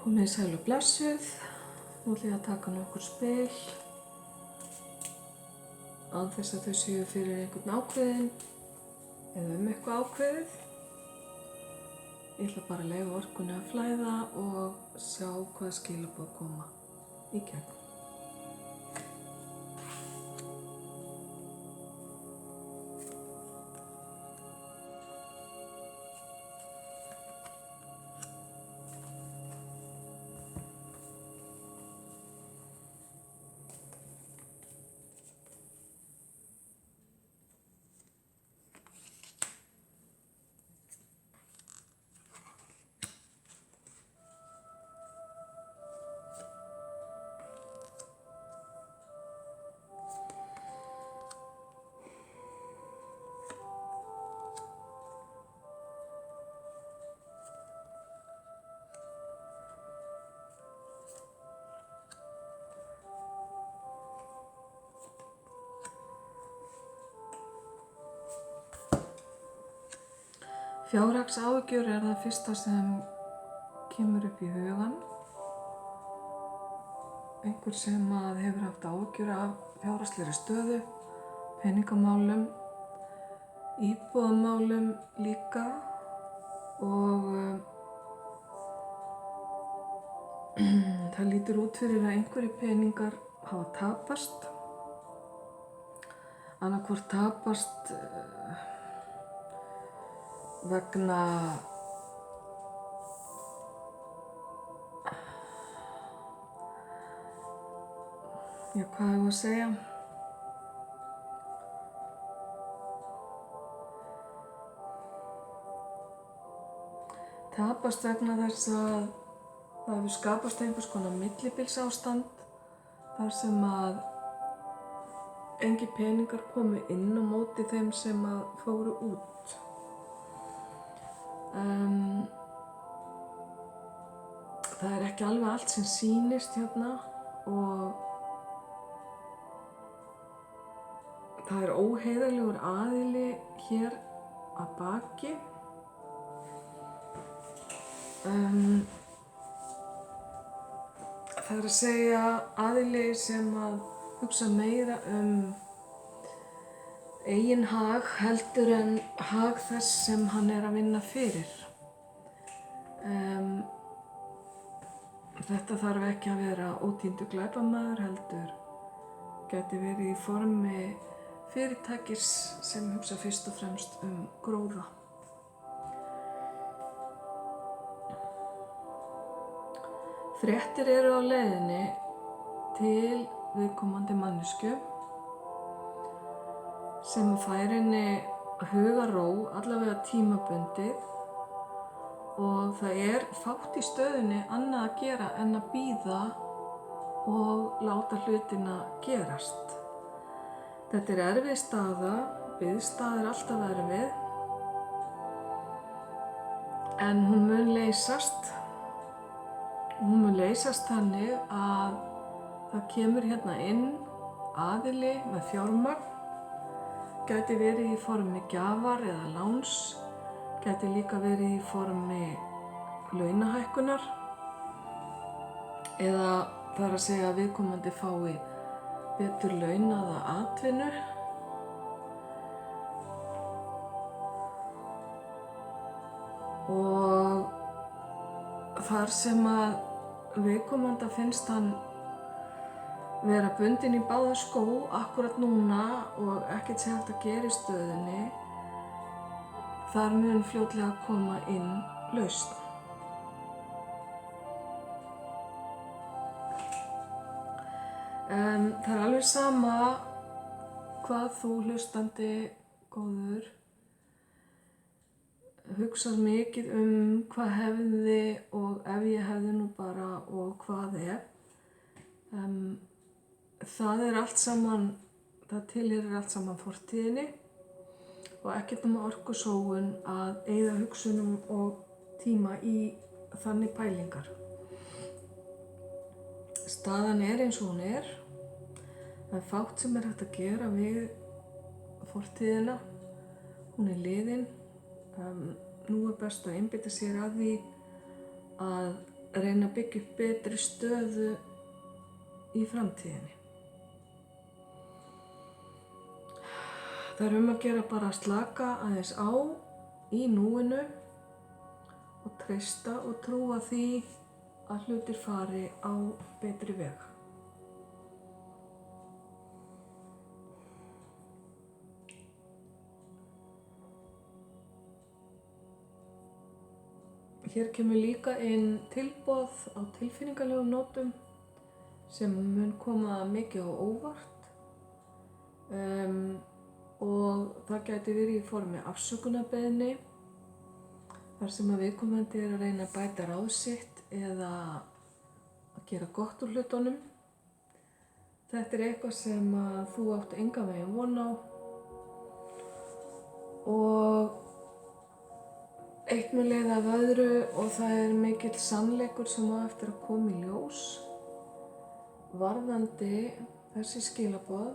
Komið sæl og blessuð. Nú ætlum ég að taka nokkur spil án þess að þau séu fyrir einhvern ákveðin eða eitthvað ákveðið. Ég ætla bara að leyfa orkunni að flæða og sjá hvað skilaboð koma í gegn. Fjárhagsáhyggjur það fyrsta sem kemur upp í hugann. Einhver sem hefur haft áhyggjur af fjárhagslegri stöðu, peningamálum, íbúðamálum líka og það lítur út fyrir að einhverjir peningar hafa tapast. Annaðhvort tapast vegna hvað ég að segja? Tapast vegna þess að það hefur skapast einhvers konar millibilsástand þar sem að engir peningar komu inn á móti þeim sem fóru út. Það er ekki alveg allt sem sýnist hérna og það er óheiðarlegur aðili hér að baki. Það er að segja aðili sem hugsa meira eigin hag heldur en hag þess sem hann er að vinna fyrir. Þetta þarf ekki að vera ótíndur glæpamaður heldur gæti verið í formi fyrirtækis sem hugsa fyrst og fremst gróða. Fréttir eru á leiðinni til viðkomandi manneskju sem fær henni hugarró allavega tímabundið og það er fátt í stöðunni annað að gera en að bíða og láta hlutina gerast. Þetta er erfið staða, biðstaða er alltaf erfið, en hún mun leysast. Hún mun leysast þannig að það kemur hérna inn aðili með fjármagn, gæti verið í formi gjafar eða láns, gæti líka verið í formi launahækkunar eða það er að segja að viðkomandi fái betur launaða atvinnu. Og þar sem að viðkomandi finnst hann vera bundinn í báða skó akkurat núna og ekkert sé hægt að gera í stöðunni, þar mun fljótlega koma inn lausn. Það er alveg sama hvað þú hlustandi góður hugsar mikið hvað hefði og ef ég hefði nú bara og hvað ef. Það er allt saman, það tilheyrir allt saman fortíðinni og ekkert nema orkusóun að eyða hugsunum og tíma í þannig pælingar. Staðan er eins og hún er. Það er fátt sem er hægt að gera við fortíðina. Hún er liðin. Nú er best að einbeita sér að því að reyna að byggja upp betri stöðu í framtíðinni. Það að gera bara að slaka aðeins á í núinu og treysta og trúa því að hlutir fari á betri veg. Hér kemur líka inn tilboð á tilfinningalegum nótum sem mun koma mikið á óvart og það gæti verið í formi afsökunarbeiðni þar sem að viðkomandi að reyna að bæta ráð sitt eða að gera gott úr hlutunum. Þetta eitthvað sem að þú átt engan veginn von á og eitt mun leiða af öðru og það mikill sannleikur sem á eftir að koma í ljós varðandi þessi skilaboð.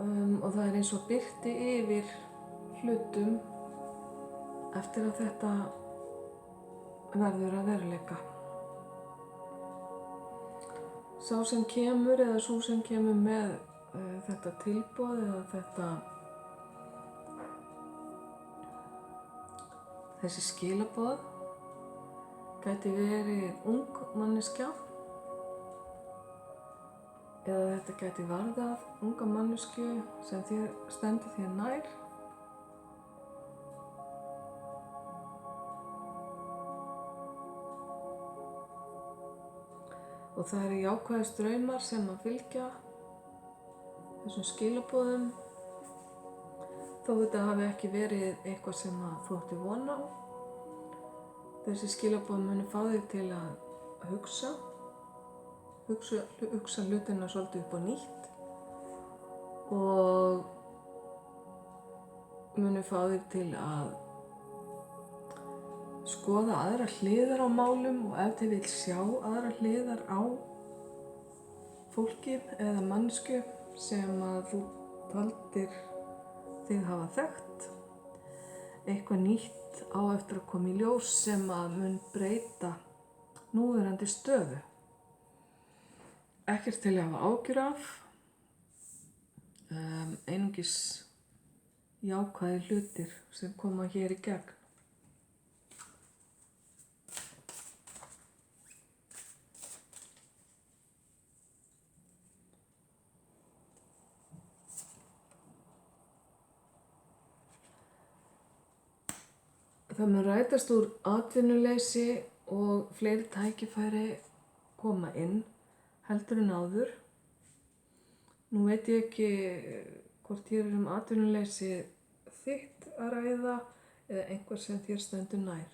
Og það eins og birti yfir hlutum eftir að þetta verður að veruleika. Sá sem kemur eða sú sem kemur með þetta tilboð eða þessi skilaboð gæti verið ung manneskja eða þetta gæti varðað unga mannesku sem stendur þér nær. Og það jákvæðir straumar sem að fylgja þessum skilaboðum þó þetta hafi ekki verið eitthvað sem að þú átti von á. Þessi skilaboð muni fá þig til að hugsa hlutina svolítið upp á nýtt og muni fá þig til að skoða aðra hliðar á málum og ef þið vill sjá aðra hliðar á fólkið eða mannsku sem að þú taldir þig hafa þekkt. Eitthvað nýtt á eftir að koma í ljós sem að mun breyta núverandi stöðu. Ekkert til að hafa ágjur af, einungis jákvæðir hlutir sem koma hér í gegn. Það mun rætast úr atvinnuleysi og fleiri tækifæri koma inn heldur en áður. Nú veit ég ekki hvort hér atvinnuleysi þitt að ræða eða einhver sem þér stendur nær.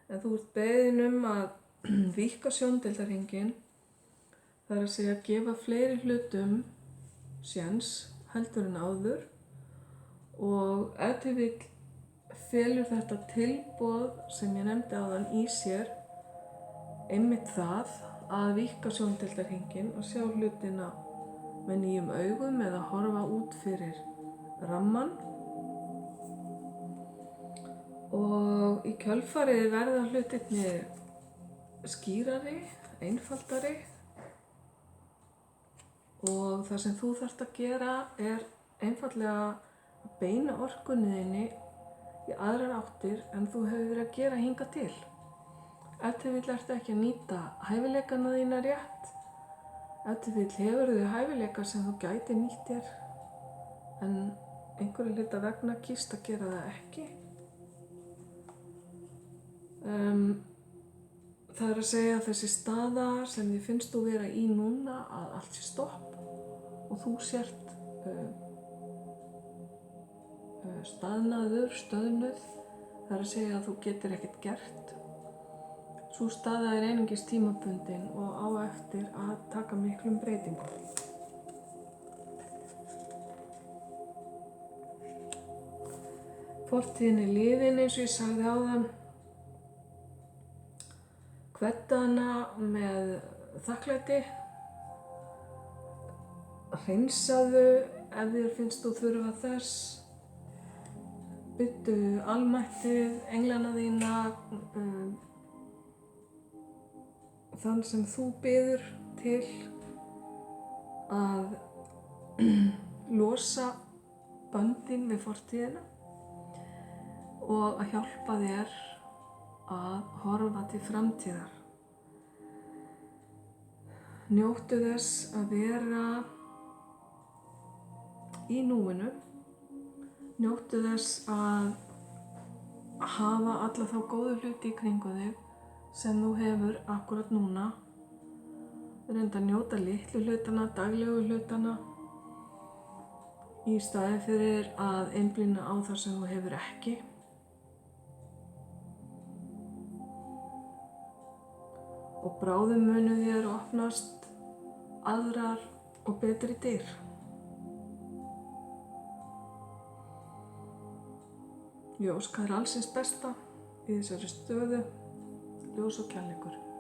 En þú ert beðin að víkka sjóndeildarhringinn, það að segja að gefa fleiri hlutum séns heldur en áður og ef til vill felur þetta tilboð sem ég nefndi áðan í sér einmitt það að víkka sjóndeildarhringinn og sjá hlutina með nýjum augum eða horfa út fyrir rammann. Og í kjölfarið verða hlutirnir skýrari, einfaldari og það sem þú þarft að gera einfaldlega að beina orkunni þinni í aðrar áttir en þú hefur verið að gera hingað til. Ef til vill ertu ekki að nýta hæfileikana þína rétt, ef til vill hefur þau hæfileika sem þú gæti nýtt þér en einhverju hluta vegna kýst að gera það ekki. Það að segja að þessi staða sem þið finnst þú vera í núna að allt sé stopp og þú sért staðnaður, stöðnuð, það að segja að þú getur ekkert gert. Sú staða einungis tímabundin og á eftir að taka miklum breytingum. Fortíðin liðin eins og ég sagði áðan. Hvedda hana með þakklæti. Hreinsaðu ef þér finnst þú þurfa þess. Biddu almættið, englana þína, þann sem þú biður til að losa böndin við fortíðina og að hjálpa þér að horfa til framtíðar. Njóttu þess að vera í núinu. Njóttu þess að hafa alla þá góðu hluti í kringu þig sem þú hefur akkurat núna. Reyndu að njóta litlu hlutana, daglegu hlutana í staði fyrir að einblína á það sem þú hefur ekki. Og bráðum munu þér opnast aðrar og betri dyr. Ég óska þér alls hins besta í þessari stöðu, ljós og kærleikur.